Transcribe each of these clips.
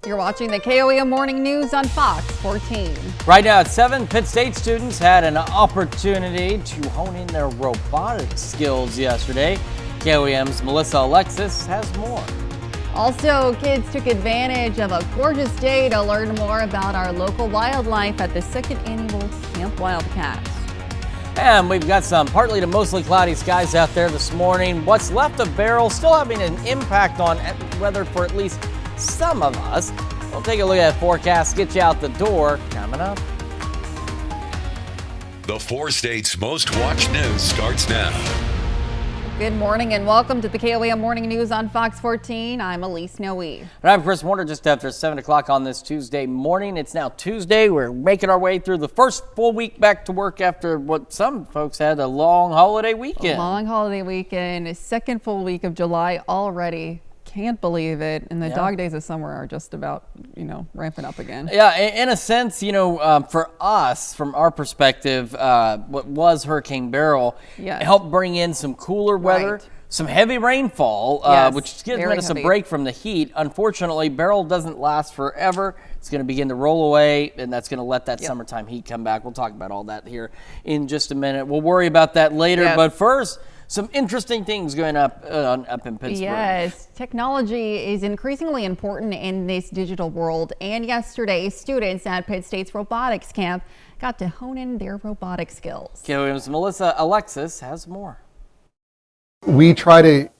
You're watching the KOAM Morning News on Fox 14. Right now at 7, Pitt State students had an opportunity to hone in their robotics skills yesterday. KOAM's Melissa Alexis has more. Also, kids took advantage of a gorgeous day to learn more about our local wildlife at the 2nd annual Camp Wildcats. And we've got some partly to mostly cloudy skies out there this morning. What's left of Beryl still having an impact on weather for at least some of us. We'll take a look at the forecast, get you out the door coming up. The 4 states' most watched news starts now. Good morning and welcome to the KOAM Morning News on Fox 14. I'm Elise Noe. And I'm Chris Warner. Just after 7 o'clock on this Tuesday morning. It's now Tuesday. We're making our way through the first full week back to work after what some folks had a long holiday weekend. A long holiday weekend, a second full week of July already. Can't believe it. And the dog days of summer are just about, ramping up again. Yeah, in a sense, for us, from our perspective, what was Hurricane Beryl helped bring in some cooler weather, some heavy rainfall, which gives us a break from the heat. Unfortunately, Beryl doesn't last forever. It's going to begin to roll away, and that's going to let that summertime heat come back. We'll talk about all that here in just a minute. We'll worry about that later, but first, some interesting things going up in Pittsburgh. Yes, technology is increasingly important in this digital world. And yesterday, students at Pitt State's robotics camp got to hone in their robotic skills. KOAM's Melissa Alexis has more. We try to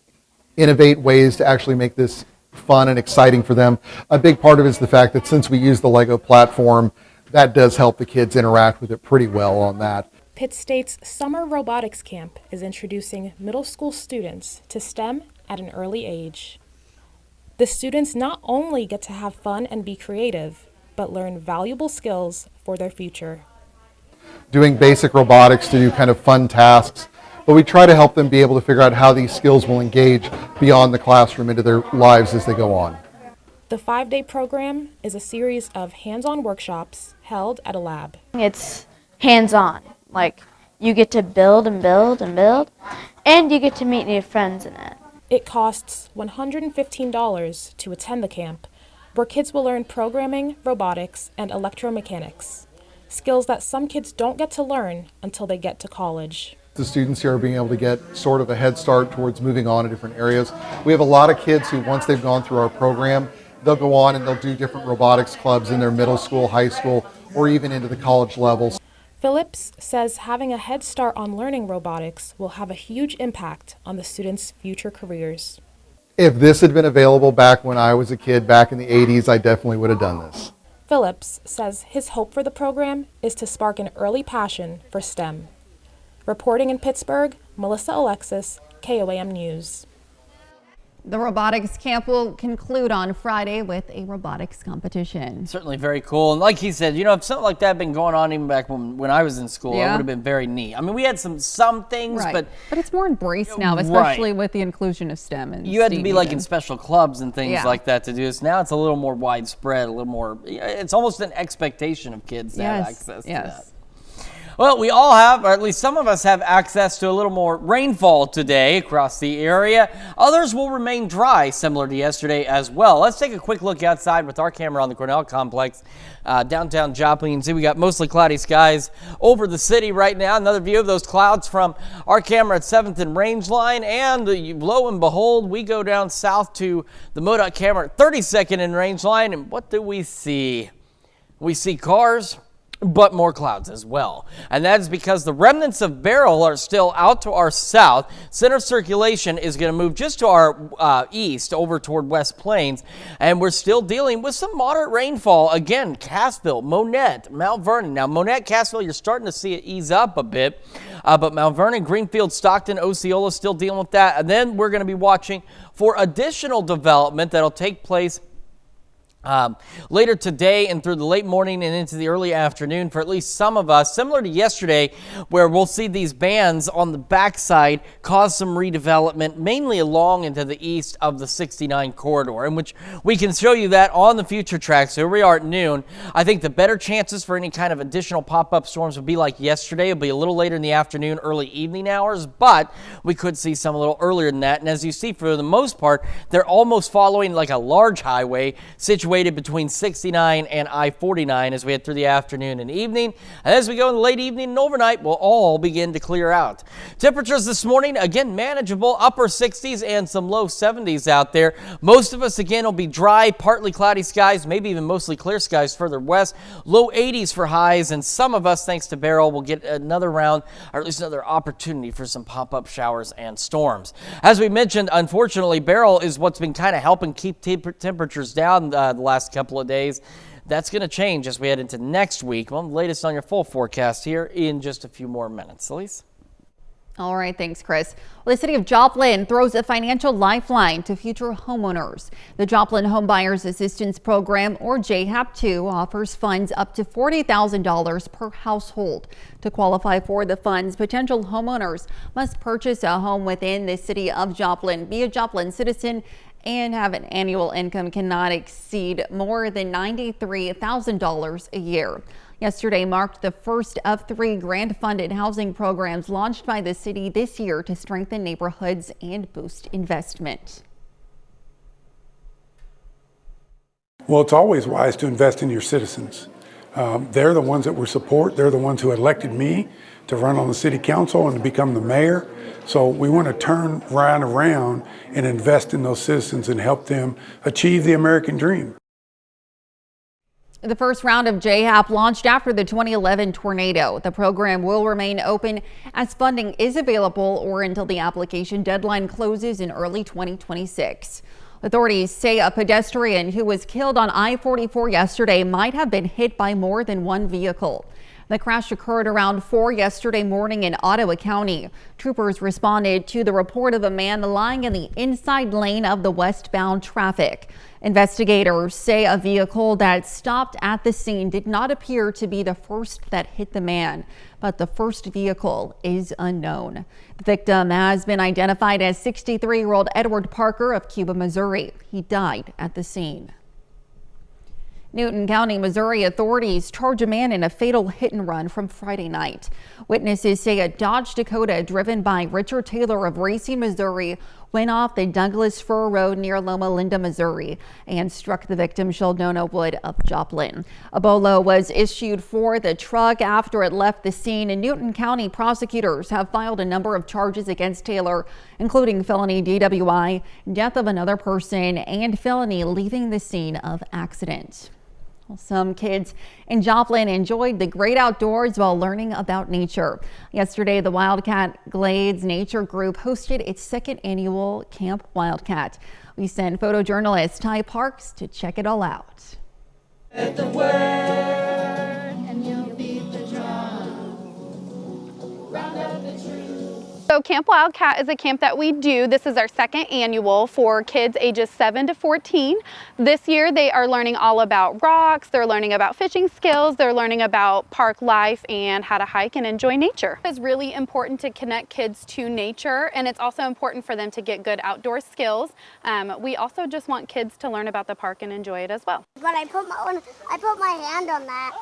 innovate ways to actually make this fun and exciting for them. A big part of it is the fact that since we use the Lego platform, that does help the kids interact with it pretty well on that. Pitt State's Summer Robotics Camp is introducing middle school students to STEM at an early age. The students not only get to have fun and be creative, but learn valuable skills for their future. Doing basic robotics to do kind of fun tasks, but we try to help them be able to figure out how these skills will engage beyond the classroom into their lives as they go on. The 5-day program is a series of hands-on workshops held at a lab. It's hands-on. Like, you get to build and build and build, and you get to meet new friends in it. It costs $115 to attend the camp, where kids will learn programming, robotics, and electromechanics, skills that some kids don't get to learn until they get to college. The students here are being able to get sort of a head start towards moving on to different areas. We have a lot of kids who, once they've gone through our program, they'll go on and they'll do different robotics clubs in their middle school, high school, or even into the college levels. Phillips says having a head start on learning robotics will have a huge impact on the students' future careers. If this had been available back when I was a kid, back in the 80s, I definitely would have done this. Phillips says his hope for the program is to spark an early passion for STEM. Reporting in Pittsburgh, Melissa Alexis, KOAM News. The robotics camp will conclude on Friday with a robotics competition. Certainly very cool. And like he said, if something like that had been going on even back when I was in school, it would have been very neat. I mean, we had some things, but it's more embraced now, especially with the inclusion of STEM. And you had to be like in special clubs and things like that to do this. Now it's a little more widespread, a little more, it's almost an expectation of kids to have access to that. Well, we all have, or at least some of us have access to a little more rainfall today across the area. Others will remain dry, similar to yesterday as well. Let's take a quick look outside with our camera on the Cornell complex, downtown Joplin. You can see we got mostly cloudy skies over the city right now. Another view of those clouds from our camera at 7th and Rangeline. And lo and behold, we go down south to the MoDOT camera at 32nd and Rangeline. And what do we see? We see cars, but more clouds as well. And that is because the remnants of Beryl are still out to our south. Center circulation is going to move just to our east over toward West Plains. And we're still dealing with some moderate rainfall. Again, Cassville, Monette, Mount Vernon. Now, Monette, Cassville, you're starting to see it ease up a bit. But Mount Vernon, Greenfield, Stockton, Osceola still dealing with that. And then we're going to be watching for additional development that'll take place later today and through the late morning and into the early afternoon for at least some of us, similar to yesterday, where we'll see these bands on the backside cause some redevelopment, mainly along into the east of the 69 corridor, in which we can show you that on the future tracks. So here we are at noon. I think the better chances for any kind of additional pop-up storms would be like yesterday. It'll be a little later in the afternoon, early evening hours, but we could see some a little earlier than that. And as you see, for the most part, they're almost following like a large highway situated situated between 69 and I-49 as we head through the afternoon and evening. And as we go in the late evening and overnight, we'll all begin to clear out. Temperatures this morning, again, manageable, upper 60s and some low 70s out there. Most of us, again, will be dry, partly cloudy skies, maybe even mostly clear skies further west. Low 80s for highs, and some of us, thanks to Beryl, will get another round, or at least another opportunity for some pop-up showers and storms. As we mentioned, unfortunately, Beryl is what's been kind of helping keep temperatures down the last couple of days. That's going to change as we head into next week. Well, the latest on your full forecast here in just a few more minutes. Elise? All right, thanks, Chris. Well, the city of Joplin throws a financial lifeline to future homeowners. The Joplin Home Buyers Assistance Program, or JHAP2, offers funds up to $40,000 per household. To qualify for the funds, potential homeowners must purchase a home within the city of Joplin, be a Joplin citizen, and have an annual income cannot exceed more than $93,000 a year. Yesterday marked the first of 3 grant-funded housing programs launched by the city this year to strengthen neighborhoods and boost investment. Well, it's always wise to invest in your citizens. They're the ones that we support. They're the ones who elected me to run on the city council and to become the mayor. So we want to turn around and invest in those citizens and help them achieve the American dream. The first round of JHAP launched after the 2011 tornado. The program will remain open as funding is available or until the application deadline closes in early 2026. Authorities say a pedestrian who was killed on I-44 yesterday might have been hit by more than one vehicle. The crash occurred around 4 yesterday morning in Ottawa County. Troopers responded to the report of a man lying in the inside lane of the westbound traffic. Investigators say a vehicle that stopped at the scene did not appear to be the first that hit the man, but the first vehicle is unknown. The victim has been identified as 63-year-old Edward Parker of Cuba, Missouri. He died at the scene. Newton County, Missouri authorities charge a man in a fatal hit and run from Friday night. Witnesses say a Dodge Dakota driven by Richard Taylor of Racine, Missouri went off the Douglas Fir Road near Loma Linda, Missouri and struck the victim, Sheldona Wood of Joplin. A BOLO was issued for the truck after it left the scene, and Newton County prosecutors have filed a number of charges against Taylor, including felony DWI, death of another person, and felony leaving the scene of accident. Some kids in Joplin enjoyed the great outdoors while learning about nature. Yesterday, the Wildcat Glades Nature Group hosted its 2nd annual Camp Wildcat. We sent photojournalist Ty Parks to check it all out. At the word, and you'll beat the drum. Round up the truth. So Camp Wildcat is a camp that we do. This is our 2nd annual for kids ages 7 to 14. This year they are learning all about rocks, they're learning about fishing skills, they're learning about park life and how to hike and enjoy nature. It's really important to connect kids to nature, and it's also important for them to get good outdoor skills. We also just want kids to learn about the park and enjoy it as well. But I put my hand on that,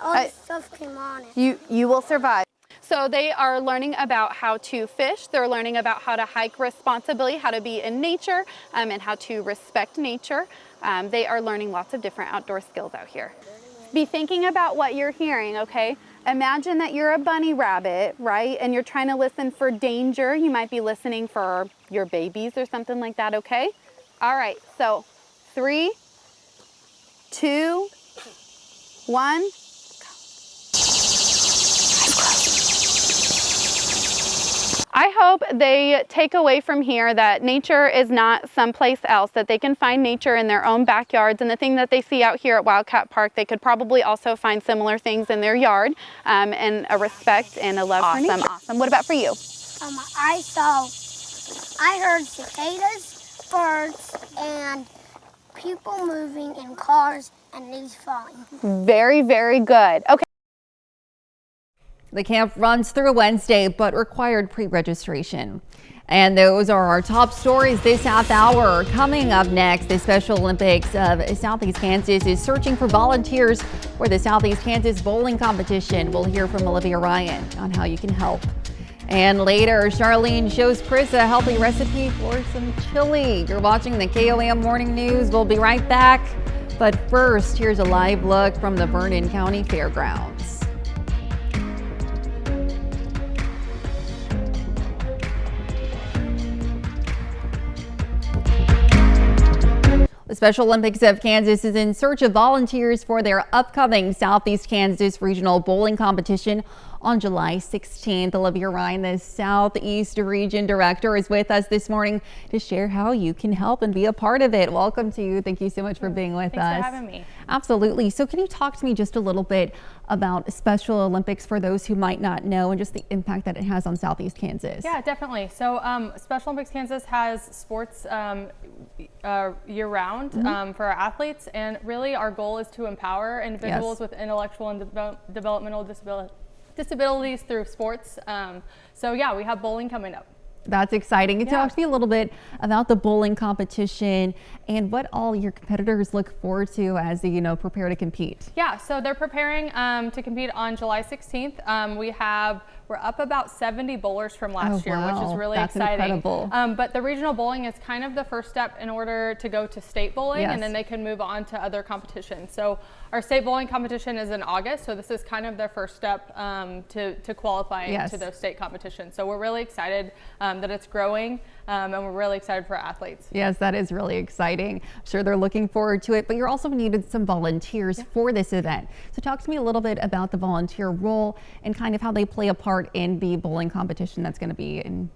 all the stuff came on it. You will survive. So they are learning about how to fish, they're learning about how to hike responsibly, how to be in nature, and how to respect nature. They are learning lots of different outdoor skills out here. Be thinking about what you're hearing, okay? Imagine that you're a bunny rabbit, right? And you're trying to listen for danger. You might be listening for your babies or something like that, okay? All right, so 3, 2, 1. I hope they take away from here that nature is not someplace else, that they can find nature in their own backyards, and the thing that they see out here at Wildcat Park, they could probably also find similar things in their yard, and a respect and a love for nature. Awesome. What about for you? I heard cicadas, birds, and people moving in cars and leaves falling. Very, very good. Okay. The camp runs through Wednesday, but required pre-registration. And those are our top stories this half hour. Coming up next, the Special Olympics of Southeast Kansas is searching for volunteers for the Southeast Kansas bowling competition. We'll hear from Olivia Ryan on how you can help. And later, Charlene shows Chris a healthy recipe for some chili. You're watching the KOAM Morning News. We'll be right back But first, here's a live look from the Vernon County Fairgrounds. The Special Olympics of Kansas is in search of volunteers for their upcoming Southeast Kansas Regional Bowling Competition on July 16th. Olivia Ryan, the Southeast Region Director, is with us this morning to share how you can help and be a part of it. Welcome to you. Thank you so much for being with us. Thanks for having me. Absolutely. So can you talk to me just a little bit about Special Olympics for those who might not know and just the impact that it has on Southeast Kansas? Yeah, definitely. So Special Olympics Kansas has sports year-round for our athletes, and really our goal is to empower individuals with intellectual and developmental disabilities through sports. So yeah, we have bowling coming up. That's exciting. Can you talk to me a little bit about the bowling competition and what all your competitors look forward to as they, prepare to compete? Yeah, so they're preparing to compete on July 16th. We're up about 70 bowlers from last year, which is really exciting. Incredible. But the regional bowling is kind of the first step in order to go to state bowling, and then they can move on to other competitions. So our state bowling competition is in August, so this is kind of their first step to qualifying to those state competitions. So we're really excited that it's growing, and we're really excited for our athletes. Yes, that is really exciting. I'm sure they're looking forward to it, but you're also needed some volunteers for this event. So talk to me a little bit about the volunteer role and kind of how they play a part in the bowling competition that's going to be in,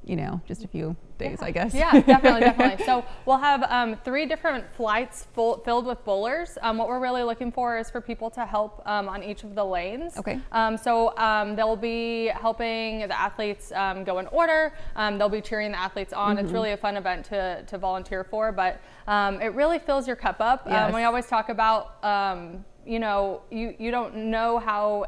just a few days, I guess. Yeah, definitely. So we'll have 3 different flights filled with bowlers. What we're really looking for is for people to help on each of the lanes. Okay. So they'll be helping the athletes go in order. They'll be cheering the athletes on. It's really a fun event to volunteer for, but it really fills your cup up. We always talk about, you don't know how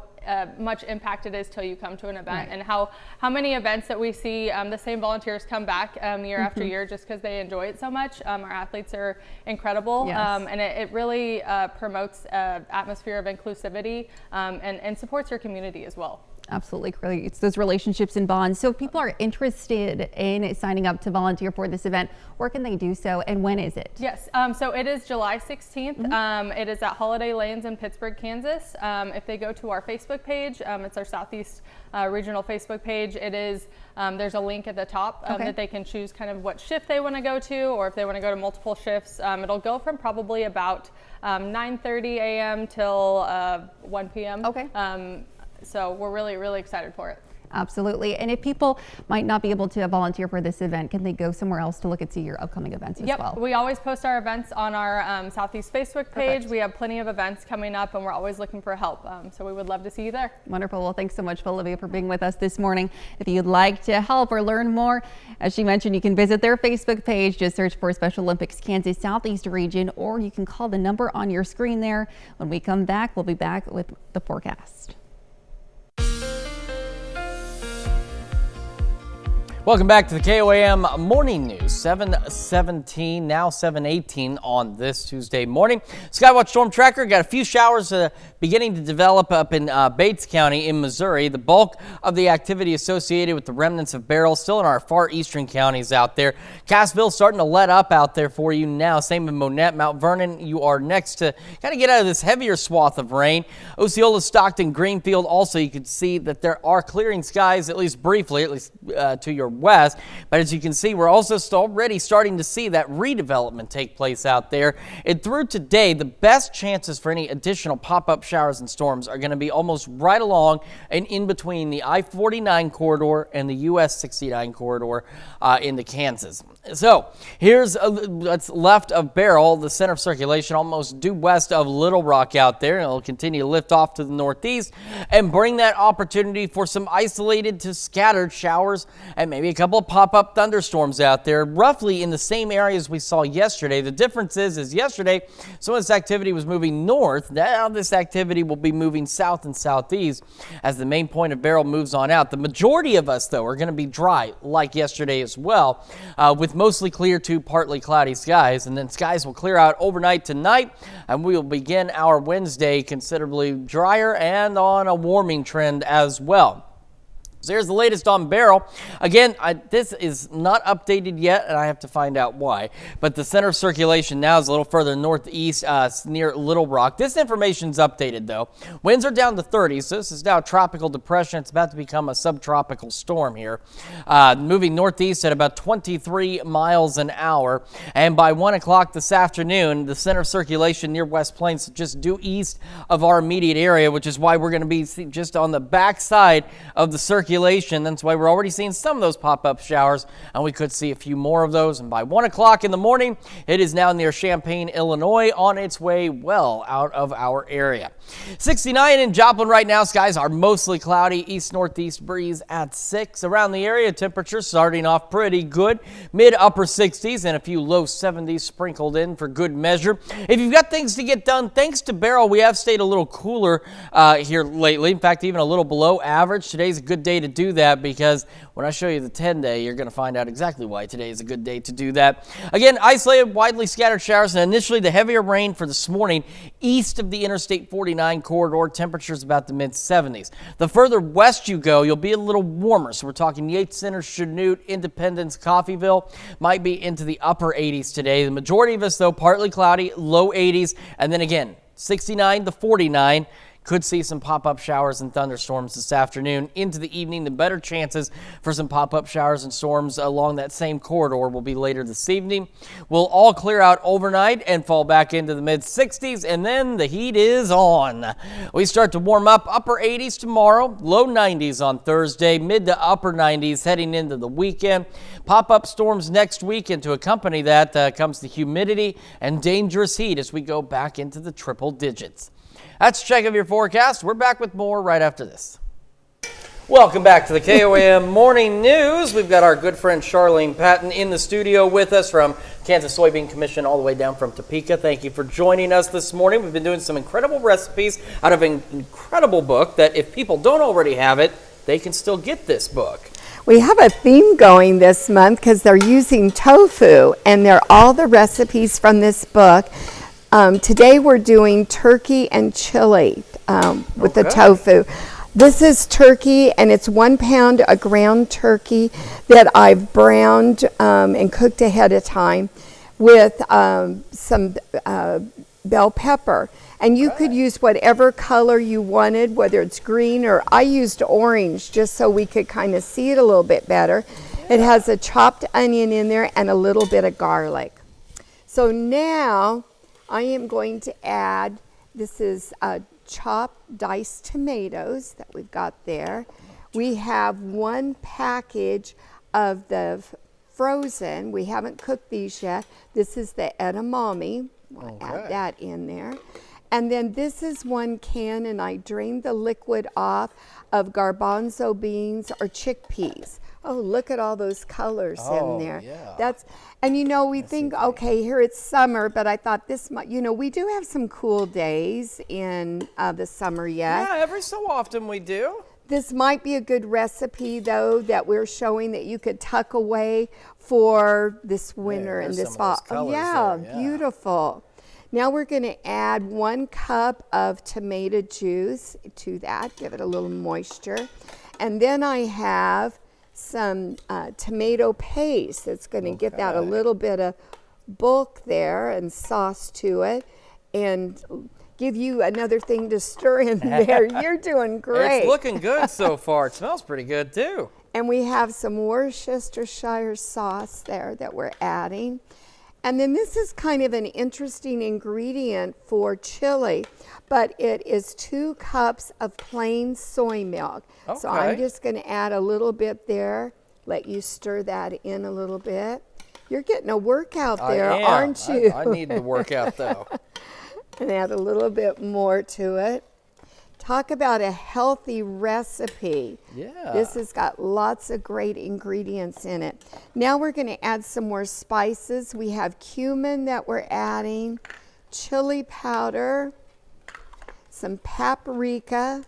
much impact it is till you come to an event, and how many events that we see the same volunteers come back year after year just because they enjoy it so much. Our athletes are incredible, and it really promotes an atmosphere of inclusivity and supports your community as well. Absolutely great. It's those relationships and bonds. So if people are interested in signing up to volunteer for this event, where can they do so and when is it? Yes, so it is July 16th. It is at Holiday Lanes in Pittsburgh, Kansas. If they go to our Facebook page, it's our Southeast Regional Facebook page. It is, there's a link at the top that they can choose kind of what shift they want to go to, or if they want to go to multiple shifts. It'll go from probably about 9:30 a.m. till 1 p.m. Okay. So we're really, really excited for it. Absolutely. And if people might not be able to volunteer for this event, can they go somewhere else to look and see your upcoming events as well? We always post our events on our Southeast Facebook page. We have plenty of events coming up, and we're always looking for help. So we would love to see you there. Wonderful. Well, thanks so much, Olivia, for being with us this morning. If you'd like to help or learn more, as she mentioned, you can visit their Facebook page. Just search for Special Olympics Kansas Southeast Region, or you can call the number on your screen there. When we come back, we'll be back with the forecast. Welcome back to the KOAM Morning News. 7:17, now 7:18 on this Tuesday morning. Skywatch Storm Tracker got a few showers beginning to develop up in Bates County in Missouri. The bulk of the activity associated with the remnants of Beryl still in our far eastern counties out there. Cassville starting to let up out there for you now. Same in Monette. Mount Vernon, you are next to kind of get out of this heavier swath of rain. Osceola, Stockton, Greenfield, also you can see that there are clearing skies, at least briefly, at least to your west. But as you can see, we're also already starting to see that redevelopment take place out there. And through today, the best chances for any additional pop-up showers and storms are going to be almost right along and in between the I-49 corridor and the US 69 corridor into Kansas. So here's what's left of Beryl, the center of circulation almost due west of Little Rock out there. And it'll continue to lift off to the northeast and bring that opportunity for some isolated to scattered showers and maybe a couple of pop-up thunderstorms out there, roughly in the same areas we saw yesterday. The difference is yesterday, some of this activity was moving north. Now this activity will be moving south and southeast as the main point of Beryl moves on out. The majority of us, though, are going to be dry like yesterday as well, with mostly clear to partly cloudy skies. And then skies will clear out overnight tonight, and we will begin our Wednesday considerably drier and on a warming trend as well. So here's the latest on Beryl. Again, this is not updated yet, and I have to find out why. But the center of circulation now is a little further northeast near Little Rock. This information's updated, though. Winds are down to 30, so this is now a tropical depression. It's about to become a subtropical storm here. Moving northeast at about 23 miles an hour. And by 1 o'clock this afternoon, the center of circulation near West Plains, just due east of our immediate area, which is why we're going to be just on the backside of the circulation. That's why we're already seeing some of those pop-up showers, and we could see a few more of those. And by 1 o'clock in the morning, it is now near Champaign, Illinois, on its way well out of our area. 69 in Joplin right now. Skies are mostly cloudy. East-northeast breeze at 6. Around the area, temperatures starting off pretty good. Mid-upper 60s and a few low 70s sprinkled in for good measure. If you've got things to get done, thanks to Beryl, we have stayed a little cooler here lately. In fact, even a little below average. Today's a good day to do that, because when I show you the 10-day, you're going to find out exactly why today is a good day to do that. Again, isolated, widely scattered showers, and initially the heavier rain for this morning east of the Interstate 49 corridor. Temperatures about the mid-70s. The further west you go, you'll be a little warmer. So we're talking Yates Center, Chanute, Independence, Coffeyville. Might be into the upper 80s today. The majority of us, though, partly cloudy, low 80s, and then again, 69 to 49. Could see some pop-up showers and thunderstorms this afternoon. Into the evening, the better chances for some pop-up showers and storms along that same corridor will be later this evening. We'll all clear out overnight and fall back into the mid-60s, and then the heat is on. We start to warm up, upper 80s tomorrow, low 90s on Thursday, mid to upper 90s heading into the weekend. Pop-up storms next week, and to accompany that comes the humidity and dangerous heat as we go back into the triple digits. That's a check of your forecast. We're back with more right after this. Welcome back to the KOAM Morning News. We've got our good friend Charlene Patton in the studio with us from Kansas Soybean Commission all the way down from Topeka. Thank you for joining us this morning. We've been doing some incredible recipes out of an incredible book that if people don't already have it, they can still get this book. We have a theme going this month because they're using tofu, and they're all the recipes from this book. Today we're doing turkey and chili with the tofu. This is turkey, and it's 1 pound of ground turkey that I've browned and cooked ahead of time with some bell pepper. And you could use whatever color you wanted, whether it's green or I used orange just so we could kind of see it a little bit better. It has a chopped onion in there and a little bit of garlic. So now I am going to add, this is chopped diced tomatoes that we've got there. We have 1 package of the frozen. We haven't cooked these yet. This is the edamame. We'll add that in there. And then this is 1 can, and I drained the liquid off of garbanzo beans or chickpeas. Oh, look at all those colors in there. Yeah. And you know, we think, okay, here it's summer, but I thought this might, you know, we do have some cool days in the summer yet. Yeah, every so often we do. This might be a good recipe, though, that we're showing that you could tuck away for this winter and this fall. Oh, yeah, beautiful. Now we're going to add 1 cup of tomato juice to that, give it a little moisture. And then I have some tomato paste that's going to get that a little bit of bulk there and sauce to it, and give you another thing to stir in there. You're doing great. It's looking good so far. It smells pretty good too. And we have some Worcestershire sauce there that we're adding. And then this is kind of an interesting ingredient for chili, but it is 2 cups of plain soy milk. Okay. So I'm just going to add a little bit there, let you stir that in a little bit. You're getting a workout there, aren't you? I need the workout though. And add a little bit more to it. Talk about a healthy recipe. Yeah. This has got lots of great ingredients in it. Now we're going to add some more spices. We have cumin that we're adding, chili powder, some paprika,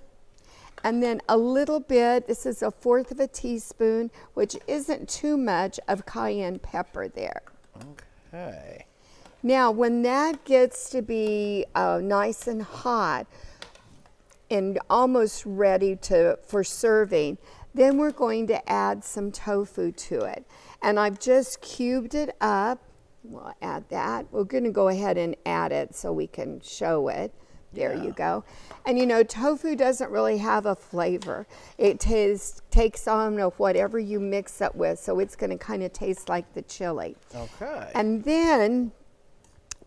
and then a little bit, this is 1/4 of a teaspoon, which isn't too much, of cayenne pepper there. Okay. Now when that gets to be nice and hot, and almost ready for serving, Then we're going to add some tofu to it. And I've just cubed it up. We'll add that. We're going to go ahead and add it so we can show it. There you go. And you know, tofu doesn't really have a flavor. It takes on whatever you mix it with, so it's going to kind of taste like the chili. Okay. And then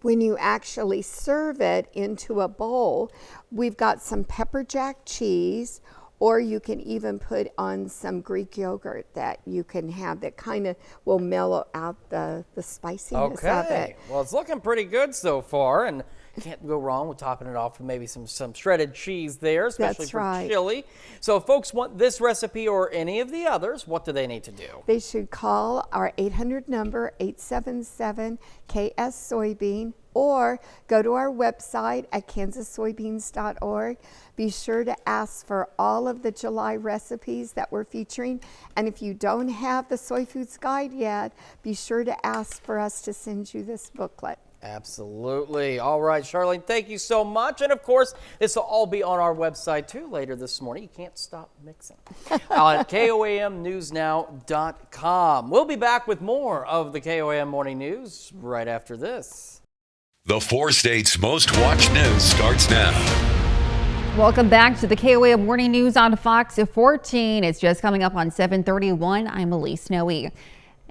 when you actually serve it into a bowl, we've got some pepper jack cheese, or you can even put on some Greek yogurt that you can have that kind of will mellow out the spiciness of it. Well, it's looking pretty good so far, and can't go wrong with topping it off with maybe some shredded cheese there, especially for chili. So if folks want this recipe or any of the others, what do they need to do? They should call our 800 number, 877-KS-SOYBEAN, or go to our website at kansassoybeans.org. Be sure to ask for all of the July recipes that we're featuring. And if you don't have the Soy Foods Guide yet, be sure to ask for us to send you this booklet. Absolutely. All right, Charlene, thank you so much. And of course, this will all be on our website too later this morning. You can't stop mixing. At KOAMNewsNow.com. We'll be back with more of the KOAM Morning News right after this. The 4 states' most watched news starts now. Welcome back to the KOAM Morning News on Fox 14. It's just coming up on 7:31. I'm Elise Snowy.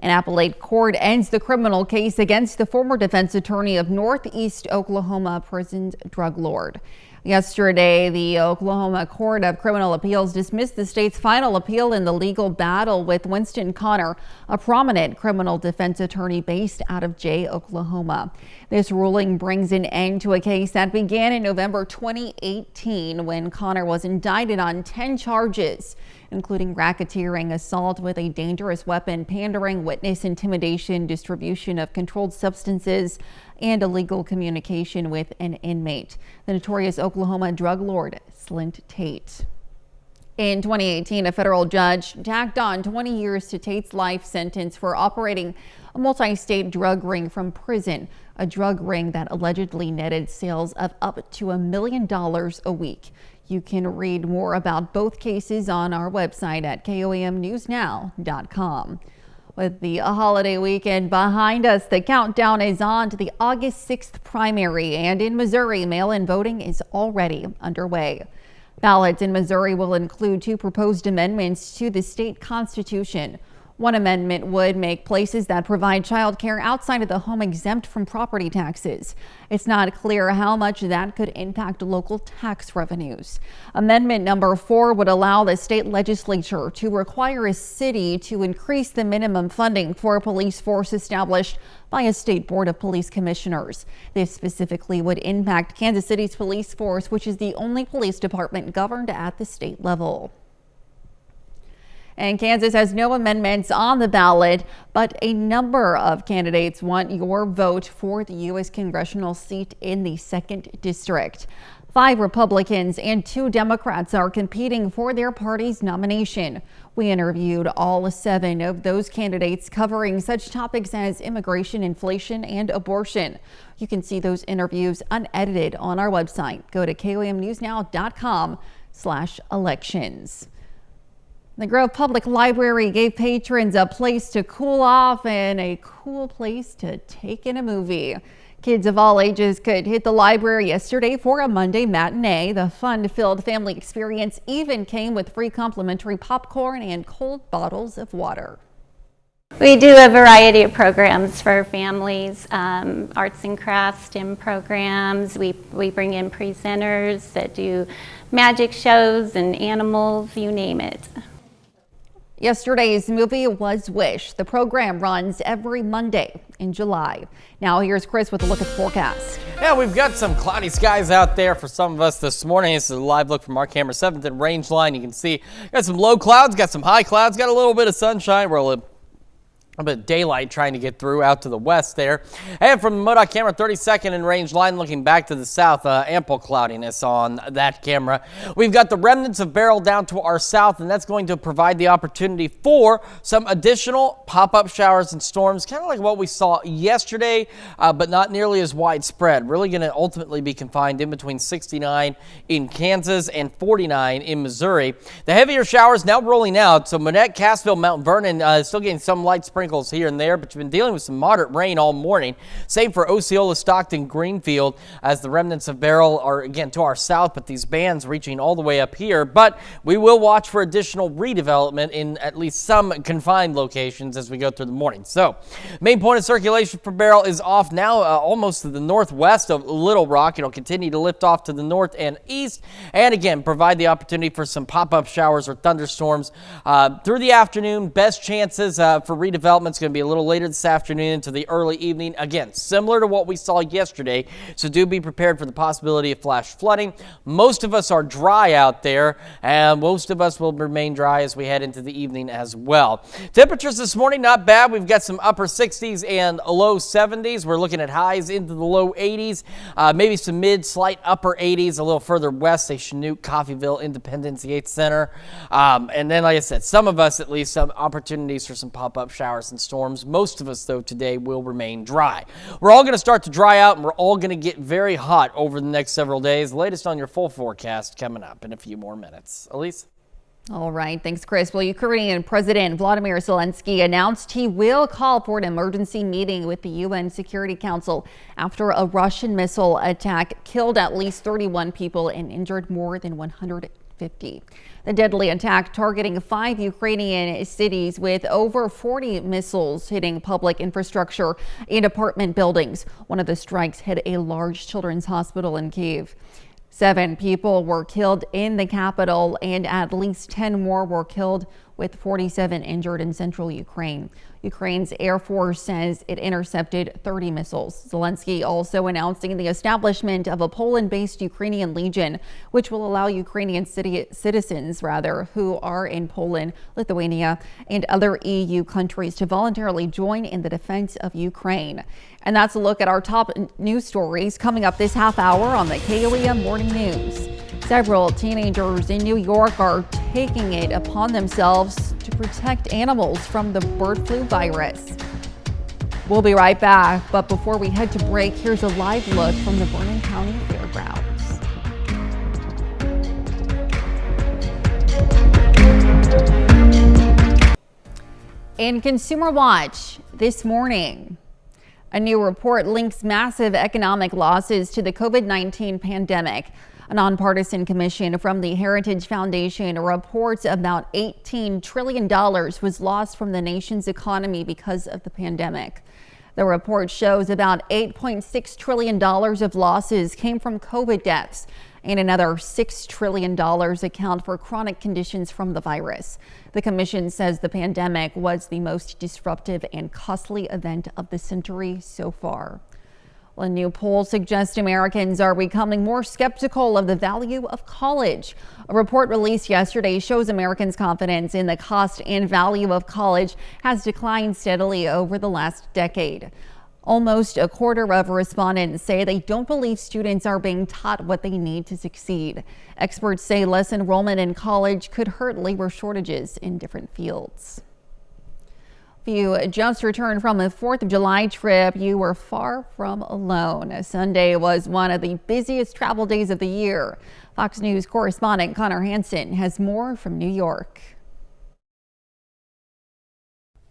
An appellate court ends the criminal case against the former defense attorney of Northeast Oklahoma prisoned drug lord. Yesterday, the Oklahoma Court of Criminal Appeals dismissed the state's final appeal in the legal battle with Winston Connor, a prominent criminal defense attorney based out of Jay, Oklahoma. This ruling brings an end to a case that began in November 2018 when Connor was indicted on 10 charges, including racketeering, assault with a dangerous weapon, pandering, witness intimidation, distribution of controlled substances, and illegal communication with an inmate. The notorious Oklahoma drug lord, Slint Tate. In 2018, a federal judge tacked on 20 years to Tate's life sentence for operating a multi-state drug ring from prison, a drug ring that allegedly netted sales of up to $1 million a week. You can read more about both cases on our website at KOAMNewsNow.com. With the holiday weekend behind us, the countdown is on to the August 6th primary, and in Missouri, mail-in voting is already underway. Ballots in Missouri will include 2 proposed amendments to the state constitution. One amendment would make places that provide child care outside of the home exempt from property taxes. It's not clear how much that could impact local tax revenues. Amendment number 4 would allow the state legislature to require a city to increase the minimum funding for a police force established by a state board of police commissioners. This specifically would impact Kansas City's police force, which is the only police department governed at the state level. And Kansas has no amendments on the ballot, but a number of candidates want your vote for the U.S. congressional seat in the 2nd District. 5 Republicans and 2 Democrats are competing for their party's nomination. We interviewed all 7 of those candidates, covering such topics as immigration, inflation, and abortion. You can see those interviews unedited on our website. Go to KOAMNewsNow.com/elections. The Grove Public Library gave patrons a place to cool off and a cool place to take in a movie. Kids of all ages could hit the library yesterday for a Monday matinee. The fun-filled family experience even came with free complimentary popcorn and cold bottles of water. We do a variety of programs for families, arts and crafts, STEM programs. We bring in presenters that do magic shows and animals, you name it. Yesterday's movie was Wish. The program runs every Monday in July. Now here's Chris with a look at the forecast. Yeah, we've got some cloudy skies out there for some of us this morning. This is a live look from our camera 7th and range line. You can see got some low clouds, got some high clouds, got a little bit of sunshine. We're But daylight trying to get through out to the west there. And from the MoDOT camera, 32nd and range line looking back to the south, ample cloudiness on that camera. We've got the remnants of Beryl down to our south, and that's going to provide the opportunity for some additional pop-up showers and storms, kind of like what we saw yesterday, but not nearly as widespread. Really going to ultimately be confined in between 69 in Kansas and 49 in Missouri. The heavier showers now rolling out, so Monette, Cassville, Mount Vernon still getting some light sprinkles here and there, but you've been dealing with some moderate rain all morning. Same for Osceola, Stockton, Greenfield, as the remnants of Beryl are again to our south, but these bands reaching all the way up here. But we will watch for additional redevelopment in at least some confined locations as we go through the morning. So main point of circulation for Beryl is off now almost to the northwest of Little Rock. It'll continue to lift off to the north and east, and again provide the opportunity for some pop-up showers or thunderstorms through the afternoon. Best chances for redevelopment is going to be a little later this afternoon into the early evening. Again, similar to what we saw yesterday, so do be prepared for the possibility of flash flooding. Most of us are dry out there, and most of us will remain dry as we head into the evening as well. Temperatures this morning, not bad. We've got some upper 60s and low 70s. We're looking at highs into the low 80s, maybe some slight upper 80s a little further west, say Chanute, Coffeyville, Independence, Yates Center. And then, like I said, some of us at least some opportunities for some pop-up showers and storms. Most of us, though, today will remain dry. We're all going to start to dry out, and we're all going to get very hot over the next several days. The latest on your full forecast coming up in a few more minutes. Elise? All right. Thanks, Chris. Well, Ukrainian President Vladimir Zelensky announced he will call for an emergency meeting with the UN Security Council after a Russian missile attack killed at least 31 people and injured more than 150. The deadly attack targeting 5 Ukrainian cities with over 40 missiles hitting public infrastructure and apartment buildings. One of the strikes hit a large children's hospital in Kyiv. 7 people were killed in the capital and at least 10 more were killed, with 47 injured in central Ukraine. Ukraine's Air Force says it intercepted 30 missiles. Zelensky also announcing the establishment of a Poland-based Ukrainian Legion, which will allow Ukrainian citizens who are in Poland, Lithuania, and other EU countries to voluntarily join in the defense of Ukraine. And that's a look at our top news stories coming up this half hour on the KOEM Morning News. Several teenagers in New York are taking it upon themselves to protect animals from the bird flu virus. We'll be right back, but before we head to break, here's a live look from the Vernon County Fairgrounds. In Consumer Watch this morning, a new report links massive economic losses to the COVID-19 pandemic. A nonpartisan commission from the Heritage Foundation reports about $18 trillion was lost from the nation's economy because of the pandemic. The report shows about $8.6 trillion of losses came from COVID deaths, and another $6 trillion account for chronic conditions from the virus. The commission says the pandemic was the most disruptive and costly event of the century so far. A new poll suggests Americans are becoming more skeptical of the value of college. A report released yesterday shows Americans' confidence in the cost and value of college has declined steadily over the last decade. Almost a quarter of respondents say they don't believe students are being taught what they need to succeed. Experts say less enrollment in college could hurt labor shortages in different fields. If you just returned from a 4th of July trip, you were far from alone. Sunday was one of the busiest travel days of the year. Fox News correspondent Connor Hansen has more from New York.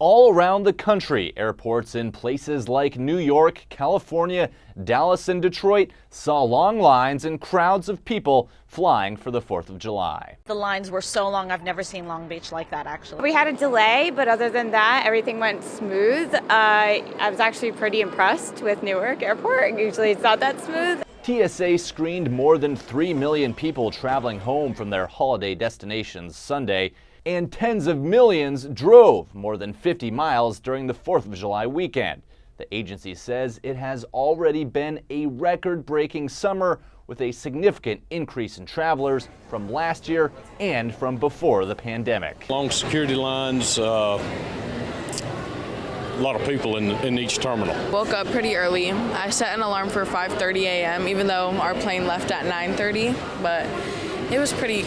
All around the country, airports in places like New York, California, Dallas, and Detroit saw long lines and crowds of people flying for the 4th of July. The lines were so long, I've never seen Long Beach like that, actually. We had a delay, but other than that, everything went smooth. I was actually pretty impressed with Newark Airport. Usually it's not that smooth. TSA screened more than 3 million people traveling home from their holiday destinations Sunday, and tens of millions drove more than 50 miles during the 4th of July weekend. The agency says it has already been a record-breaking summer with a significant increase in travelers from last year and from before the pandemic. Long security lines, lot of people in each terminal. Woke up pretty early. I set an alarm for 5:30 a.m. even though our plane left at 9:30, but it was pretty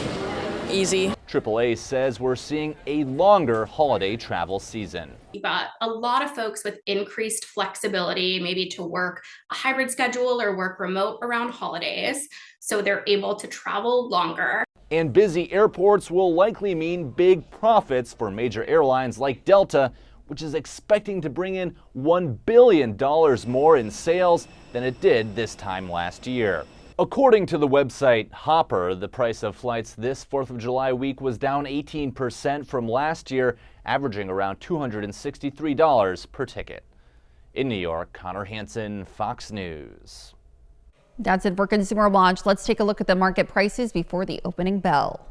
easy. AAA says we're seeing a longer holiday travel season. You've got a lot of folks with increased flexibility, maybe to work a hybrid schedule or work remote around holidays, so they're able to travel longer. And busy airports will likely mean big profits for major airlines like Delta, which is expecting to bring in $1 billion more in sales than it did this time last year. According to the website Hopper, the price of flights this 4th of July week was down 18% from last year, averaging around $263 per ticket. In New York, Connor Hansen, Fox News. That's it for Consumer Watch. Let's take a look at the market prices before the opening bell.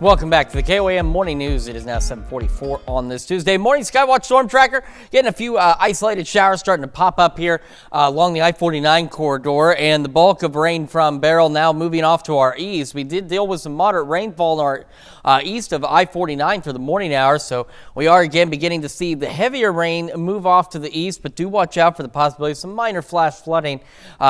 Welcome back to the KOAM Morning News. It is now 7:44 on this Tuesday morning. Skywatch Storm Tracker getting a few isolated showers starting to pop up here along the I-49 corridor, and the bulk of rain from Beryl now moving off to our east. We did deal with some moderate rainfall in our east of I-49 for the morning hours, so we are again beginning to see the heavier rain move off to the east, but do watch out for the possibility of some minor flash flooding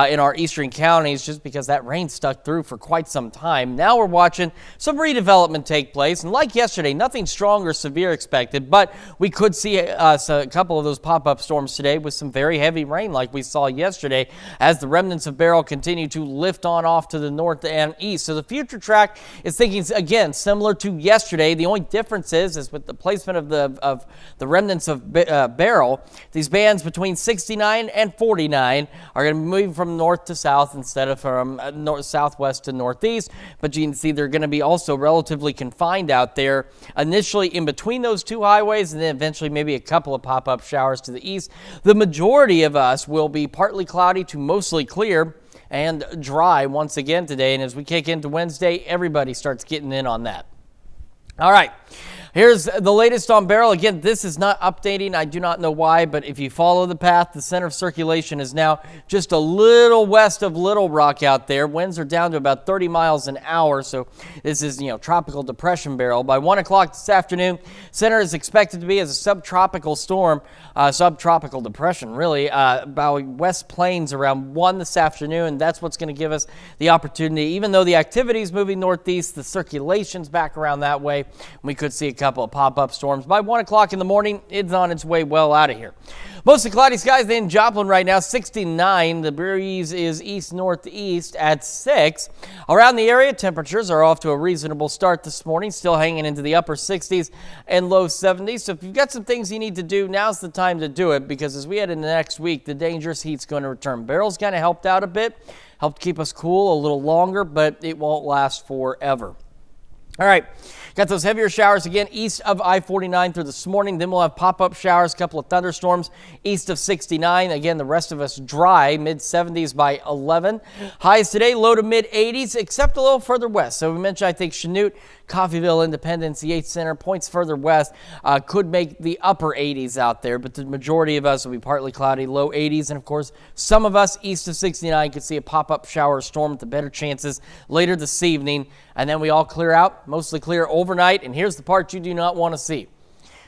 in our eastern counties just because that rain stuck through for quite some time. Now we're watching some redevelopment take place, and like yesterday, nothing strong or severe expected, but we could see a couple of those pop-up storms today with some very heavy rain like we saw yesterday as the remnants of Beryl continue to lift on off to the north and east. So the future track is thinking again similar to yesterday. The only difference is with the placement of the remnants of Beryl, these bands between 69 and 49 are going to be moving from north to south instead of from southwest to northeast, but you can see they're going to be also relatively confined out there initially in between those two highways, and then eventually maybe a couple of pop-up showers to the east. The majority of us will be partly cloudy to mostly clear and dry once again today, and as we kick into Wednesday, everybody starts getting in on that. All right. Here's the latest on Beryl. Again, this is not updating. I do not know why, but if you follow the path, the center of circulation is now just a little west of Little Rock out there. Winds are down to about 30 miles an hour, so this is, tropical depression Beryl. By 1 o'clock this afternoon, center is expected to be as a subtropical storm, subtropical depression, really, about West Plains around 1 this afternoon. That's what's going to give us the opportunity. Even though the activity is moving northeast, the circulation's back around that way. We could see a couple of pop-up storms. By 1 o'clock in the morning, it's on its way well out of here. Mostly cloudy skies in Joplin right now, 69. The breeze is east-northeast at 6. Around the area, temperatures are off to a reasonable start this morning, still hanging into the upper 60s and low 70s. So if you've got some things you need to do, now's the time to do it, because as we head into next week, the dangerous heat's going to return. Beryl's kind of helped out a bit, helped keep us cool a little longer, but it won't last forever. All right, got those heavier showers again east of I-49 through this morning. Then we'll have pop-up showers, a couple of thunderstorms east of 69. Again, the rest of us dry, mid-70s by 11. Highs today, low to mid-80s, except a little further west. So we mentioned, I think, Chanute, Coffeyville, Independence, the 8th Center, points further west could make the upper 80s out there, but the majority of us will be partly cloudy, low 80s. And, of course, some of us east of 69 could see a pop-up shower storm with the better chances later this evening. And then we all clear out, mostly clear overnight. And here's the part you do not want to see.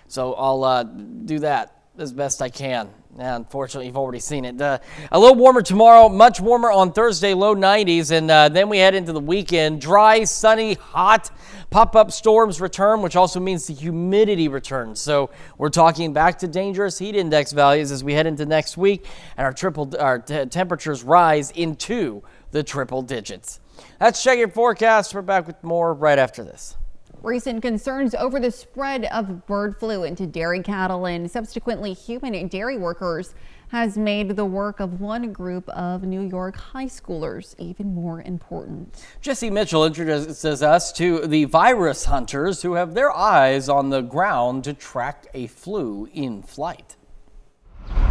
So I'll do that as best I can. Now, unfortunately, you've already seen it. A little warmer tomorrow, much warmer on Thursday, low 90s. And then we head into the weekend. Dry, sunny, hot. Pop-up storms return, which also means the humidity returns. So we're talking back to dangerous heat index values as we head into next week. And our temperatures rise into the triple digits. That's Check Your Forecast. We're back with more right after this. Recent concerns over the spread of bird flu into dairy cattle and subsequently human dairy workers has made the work of one group of New York high schoolers even more important. Jesse Mitchell introduces us to the virus hunters who have their eyes on the ground to track a flu in flight.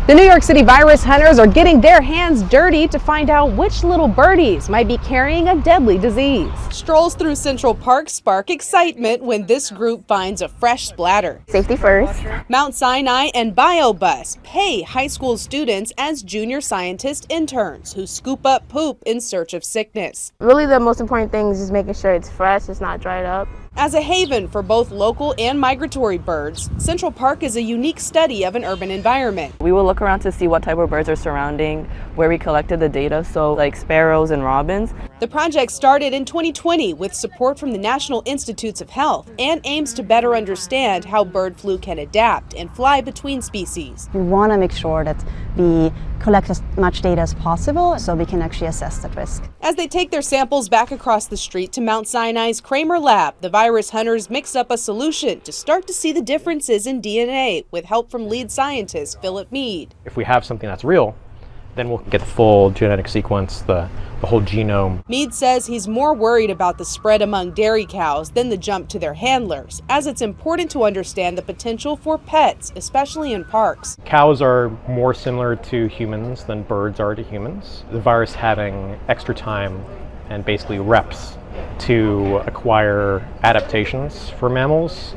The New York City virus hunters are getting their hands dirty to find out which little birdies might be carrying a deadly disease. Strolls through Central Park spark excitement when this group finds a fresh splatter. Safety first. Mount Sinai and BioBus pay high school students as junior scientist interns who scoop up poop in search of sickness. Really, the most important thing is just making sure it's fresh, it's not dried up. As a haven for both local and migratory birds, Central Park is a unique study of an urban environment. We will look around to see what type of birds are surrounding where we collected the data, so like sparrows and robins. The project started in 2020 with support from the National Institutes of Health and aims to better understand how bird flu can adapt and fly between species. We want to make sure that we collect as much data as possible so we can actually assess that risk. As they take their samples back across the street to Mount Sinai's Kramer lab, the virus hunters mixed up a solution to start to see the differences in DNA with help from lead scientist Philip Mead. If we have something that's real, then we'll get the full genetic sequence, the whole genome. Mead says he's more worried about the spread among dairy cows than the jump to their handlers, as it's important to understand the potential for pets, especially in parks. Cows are more similar to humans than birds are to humans. The virus having extra time and basically reps to acquire adaptations for mammals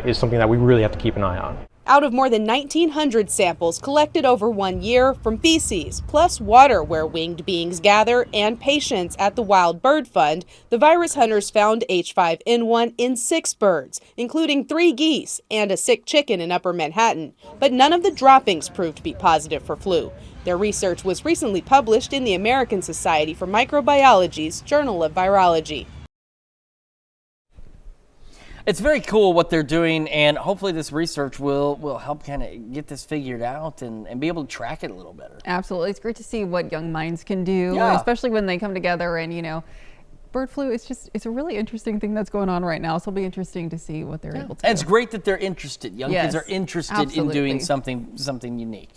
is something that we really have to keep an eye on. Out of more than 1,900 samples collected over 1 year from feces, plus water where winged beings gather, and patients at the Wild Bird Fund, the virus hunters found H5N1 in 6 birds, including 3 geese and a sick chicken in Upper Manhattan. But none of the droppings proved to be positive for flu. Their research was recently published in the American Society for Microbiology's Journal of Virology. It's very cool what they're doing, and hopefully this research will help kind of get this figured out and be able to track it a little better. Absolutely. It's great to see what young minds can do, Yeah. especially when they come together and, bird flu, it's a really interesting thing that's going on right now. So it'll be interesting to see what they're able to And it's do. great that they're interested. Young kids are interested absolutely. in doing something unique.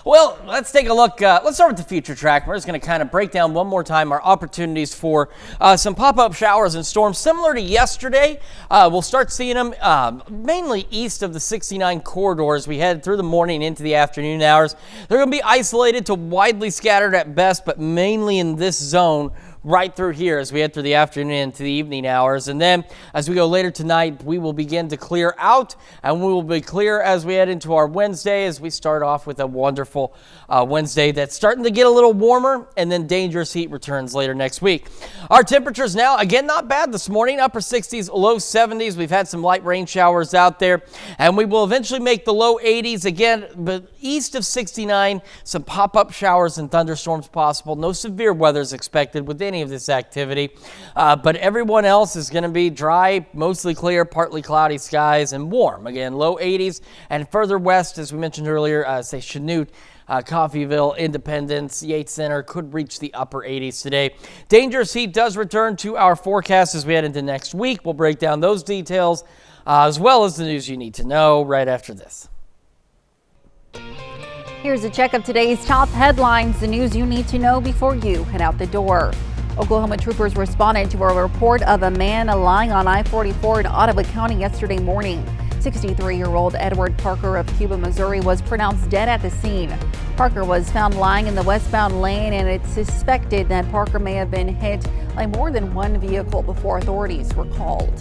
Well, let's take a look. Let's start with the future track. We're just going to kind of break down one more time our opportunities for some pop-up showers and storms. Similar to yesterday, we'll start seeing them mainly east of the 69 corridor as we head through the morning into the afternoon hours. They're going to be isolated to widely scattered at best, but mainly in this zone right through here as we head through the afternoon into the evening hours. And then as we go later tonight, we will begin to clear out, and we will be clear as we head into our Wednesday, as we start off with a wonderful Wednesday that's starting to get a little warmer, and then dangerous heat returns later next week. Our temperatures now, again, not bad this morning, upper 60s, low 70s. We've had some light rain showers out there, and we will eventually make the low 80s again, but east of 69, some pop-up showers and thunderstorms possible. No severe weather is expected with any of this activity, but everyone else is going to be dry, mostly clear, partly cloudy skies, and warm. Again, low 80s, and further west, as we mentioned earlier, say Chanute, Coffeyville, Independence, Yates Center could reach the upper 80s today. Dangerous heat does return to our forecast as we head into next week. We'll break down those details as well as the news you need to know right after this. Here's a check of today's top headlines, the news you need to know before you head out the door. Oklahoma troopers responded to a report of a man lying on I-44 in Ottawa County yesterday morning. 63-year-old Edward Parker of Cuba, Missouri was pronounced dead at the scene. Parker was found lying in the westbound lane, and it's suspected that Parker may have been hit by more than one vehicle before authorities were called.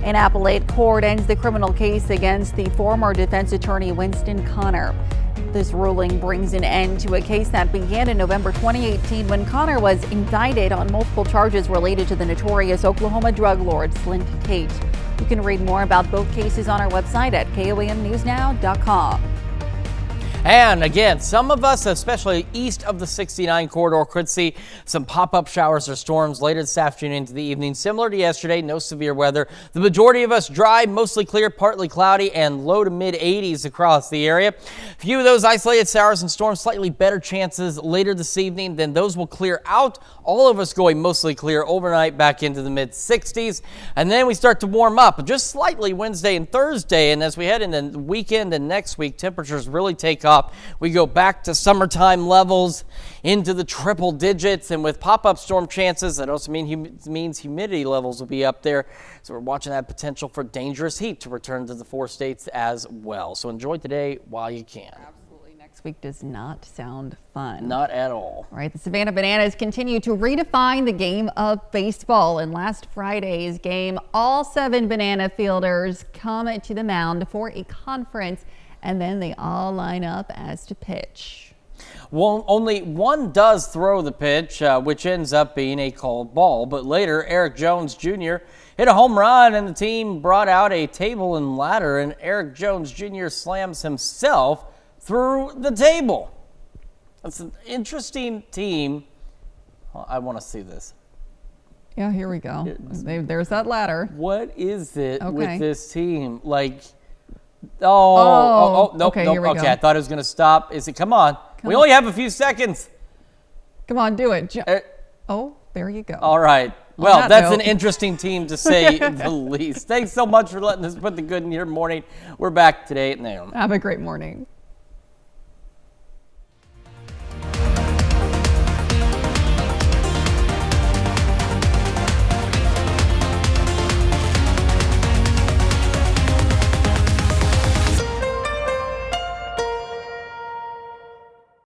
An appellate court ends the criminal case against the former defense attorney Winston Connor. This ruling brings an end to a case that began in November 2018 when Connor was indicted on multiple charges related to the notorious Oklahoma drug lord Slinky Tate. You can read more about both cases on our website at KOAMNewsNow.com. And again, some of us, especially east of the 69 corridor, could see some pop-up showers or storms later this afternoon into the evening. Similar to yesterday, no severe weather. The majority of us dry, mostly clear, partly cloudy, and low to mid 80s across the area. A few of those isolated showers and storms, slightly better chances later this evening. Then those will clear out. All of us going mostly clear overnight back into the mid 60s. And then we start to warm up just slightly Wednesday and Thursday. And as we head into the weekend and next week, temperatures really take off. We go back to summertime levels into the triple digits, and with pop-up storm chances, that also means humidity levels will be up there. So we're watching that potential for dangerous heat to return to the 4 states as well. So enjoy today while you can. Absolutely. Next This week does not sound fun. Not at all. All right, the Savannah Bananas continue to redefine the game of baseball. In last Friday's game, all 7 Banana fielders come to the mound for a conference, and then they all line up as to pitch. Well, only one does throw the pitch, which ends up being a called ball. But later, Eric Jones Jr. hit a home run, and the team brought out a table and ladder, and Eric Jones Jr. slams himself through the table. That's an interesting team. Well, I want to see this. Yeah, here we go. There's that ladder. What is it Okay. with this team? Like, nope, okay, here we go. I thought it was going to stop. Is it? Come on. We only have a few seconds. Come on, do it. Oh, there you go. All right. Well, that's note. an interesting team to say the least. Thanks so much for letting us put the good in your morning. We're back today at noon. Have a great morning.